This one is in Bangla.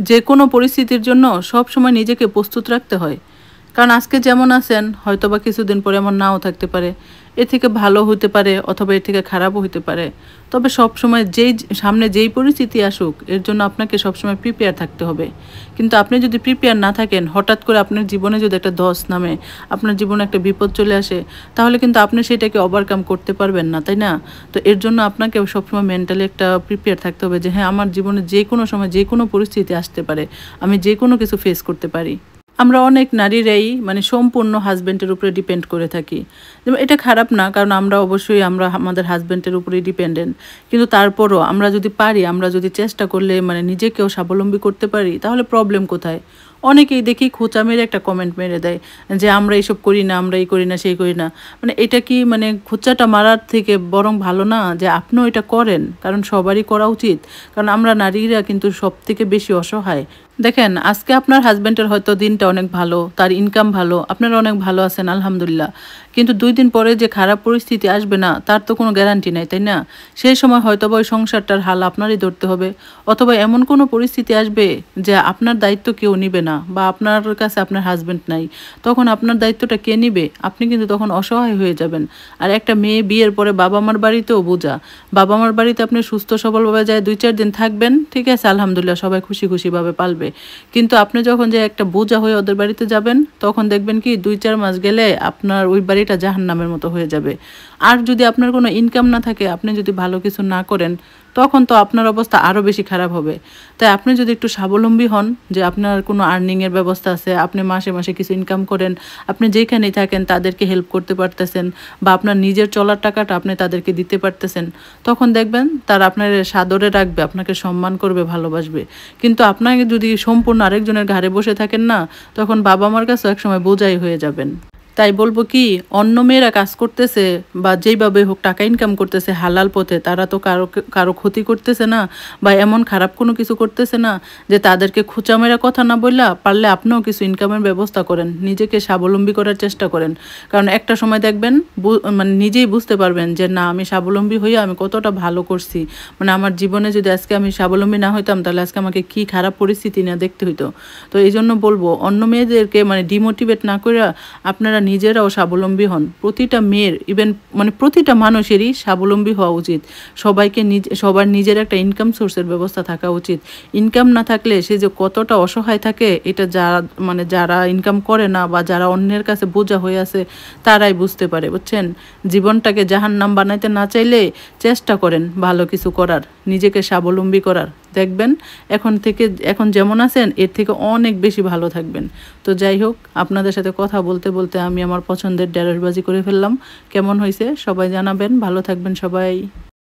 যে কোনো পরিস্থিতির জন্য সব সময় নিজেকে প্রস্তুত রাখতে হয়। কারণ আজকে যেমন আছেন হয়তোবা কিছুদিন পরে এমন নাও থাকতে পারে। এর থেকে ভালো হতে পারে অথবা এর থেকে খারাপও হতে পারে। তবে সবসময় সামনে যেই পরিস্থিতি আসুক এর জন্য আপনাকে সবসময় প্রিপেয়ার থাকতে হবে। কিন্তু আপনি যদি প্রিপেয়ার না থাকেন, হঠাৎ করে আপনার জীবনে যদি একটা ধস নামে, আপনার জীবনে একটা বিপদ চলে আসে, তাহলে কিন্তু আপনি সেটাকে ওভারকাম করতে পারবেন না, তাই না? তো এর জন্য আপনাকে সবসময় মেন্টালি একটা প্রিপেয়ার থাকতে হবে যে হ্যাঁ, আমার জীবনে যেকোনো সময় যেকোনো পরিস্থিতি আসতে পারে। আমি যেকোনো কিছু ফেস করতে পারি। আমরা অনেক নারীরাই মানে সম্পূর্ণ হাসব্যান্ডের উপরে ডিপেন্ড করে থাকি। যেমন এটা খারাপ না, কারণ আমরা অবশ্যই আমরা আমাদের হাসব্যান্ডের উপরেই ডিপেন্ডেন্ট। কিন্তু তারপরও আমরা যদি পারি, আমরা যদি চেষ্টা করলে মানে নিজেকেও স্বাবলম্বী করতে পারি, তাহলে প্রবলেম কোথায়? অনেকেই দেখি খোঁচা মেরে একটা কমেন্ট মেরে দেয় যে আমরা এইসব করি না, আমরা এই করি না, সেই করি না। মানে এটা কি মানে খোঁচাটা মারার থেকে বরং ভালো না যে আপনিও এটা করেন? কারণ সবারই করা উচিত। কারণ আমরা নারীরা কিন্তু সবথেকে বেশি অসহায়। দেখেন, আজকে আপনার হাসব্যান্ডের হয়তো দিনটা অনেক ভালো, তার ইনকাম ভালো, আপনারা অনেক ভালো আছেন আলহামদুলিল্লাহ। কিন্তু ২ দিন পরে যে খারাপ পরিস্থিতি আসবে না, তার তো কোনো গ্যারান্টি নাই, তাই না? সেই সময় হয়তোবা ওই সংসারটার হাল আপনারই ধরতে হবে। অথবা এমন কোনো পরিস্থিতি আসবে যে আপনার দায়িত্ব কেউ নিবে না, বা আপনার কাছে আপনার হাসব্যান্ড নাই। তখন আপনার দায়িত্বটা কে নিবে? আপনি কিন্তু তখন অসহায় হয়ে যাবেন। আর একটা মেয়ে বিয়ের পরে বাবা-মার বাড়িতেও বোঝা। বাবা-মার বাড়িতে আপনি সুস্থ সবলভাবে যায় ২-৪ দিন থাকবেন, ঠিক আছে, আলহামদুলিল্লাহ, সবাই খুশি খুশিভাবে পালবে। কিন্তু আপনি যখন যে একটা বোঝা হয়ে ওদের বাড়িতে যাবেন, তখন দেখবেন কি ২-৪ মাস গেলে আপনার ওই বাড়িটা জাহান্নামের মতো হয়ে যাবে। আর যদি আপনার কোনো ইনকাম না থাকে, আপনি যদি ভালো কিছু না করেন, তখন তো আপনার অবস্থা আরও বেশি খারাপ হবে। তাই আপনি যদি একটু স্বাবলম্বী হন, যে আপনার কোনো আর্নিংয়ের ব্যবস্থা আছে, আপনি মাসে মাসে কিছু ইনকাম করেন, আপনি যেখানেই থাকেন তাদেরকে হেল্প করতে পারতেছেন, বা আপনার নিজের চলার টাকাটা আপনি তাদেরকে দিতে পারতেছেন, তখন দেখবেন তারা আপনার সাদরে রাখবে, আপনাকে সম্মান করবে, ভালোবাসবে। কিন্তু আপনাকে যদি সম্পূর্ণ আরেকজনের ঘাড়ে বসে থাকেন না, তখন বাবা মার কাছেও একসময় বোঝাই হয়ে যাবেন। তাই বলবো কি, অন্য মেয়েরা কাজ করতেছে বা যেইভাবে হোক টাকা ইনকাম করতেছে হালাল পথে, তারা তো কারো কারো ক্ষতি করতেছে না, বা এমন খারাপ কোনো কিছু করতেছে না যে তাদেরকে খোঁচা মেরা কথা না বললা, পারলে আপনিও কিছু ইনকামের ব্যবস্থা করেন, নিজেকে স্বাবলম্বী করার চেষ্টা করেন। কারণ একটা সময় দেখবেন মানে নিজেই বুঝতে পারবেন যে না, আমি স্বাবলম্বী হয়ে আমি কতটা ভালো করছি। মানে আমার জীবনে যদি আজকে আমি স্বাবলম্বী না হইতাম, তাহলে আজকে আমাকে কি খারাপ পরিস্থিতি না দেখতে হইতো। তো এই জন্য বলবো, অন্য মেয়েদেরকে মানে ডিমোটিভেট না করে আপনারা নিজেরাও স্বাবলম্বী হন। প্রতিটা মেয়ের, ইভেন মানে প্রতিটা মানুষেরই স্বাবলম্বী হওয়া উচিত। সবাইকে সবার নিজের একটা ইনকাম সোর্সের ব্যবস্থা থাকা উচিত। ইনকাম না থাকলে সে যে কতটা অসহায় থাকে, এটা যারা ইনকাম করে না বা যারা অন্যের কাছে বোঝা হয়ে আছে, তারাই বুঝতে পারে, বুঝছেন? জীবনটাকে জাহান্নাম বানাইতে না চাইলে চেষ্টা করেন ভালো কিছু করার, নিজেকে স্বাবলম্বী করার। দেখবেন এখন যেমন আছেন এর থেকে অনেক বেশি ভালো থাকবেন। তো যাই হোক, আপনাদের সাথে কথা বলতে বলতে আমি আমার পছন্দের ঢেঁড়সবাজি করে ফেললাম। কেমন হয়েছে সবাই জানাবেন। ভালো থাকবেন সবাই।